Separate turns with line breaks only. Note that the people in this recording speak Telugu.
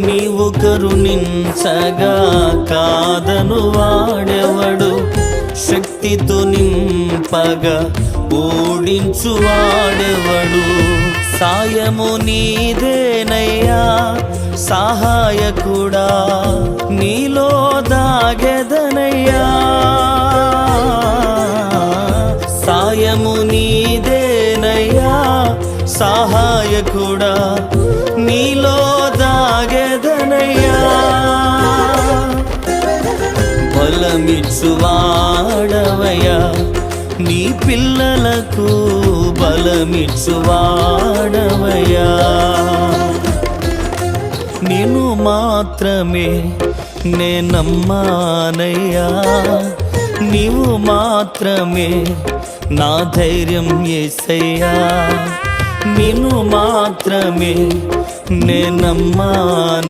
నీవు కరుణించగా కాదను వాడెవడు, శక్తితో నింపగా ఓడించు వాడెవడు. సాయము నీదేనయ్యా సహాయకుడా, నీలో దాగెదనయ్యా. సాయము నీదేనయ్యా సహాయకుడా, నీలో దాగెదనయ్యా. బలమిచ్చువాడవయ్యా నీ పిల్లలకు, బలమిచ్చువాడవయ్యా. నిన్ను మాత్రమే నే నమ్మానయ్యా, నీవు మాత్రమే నా ధైర్యం యేసయ్యా. నిన్ను మాత్రమే నే నమ్మాను.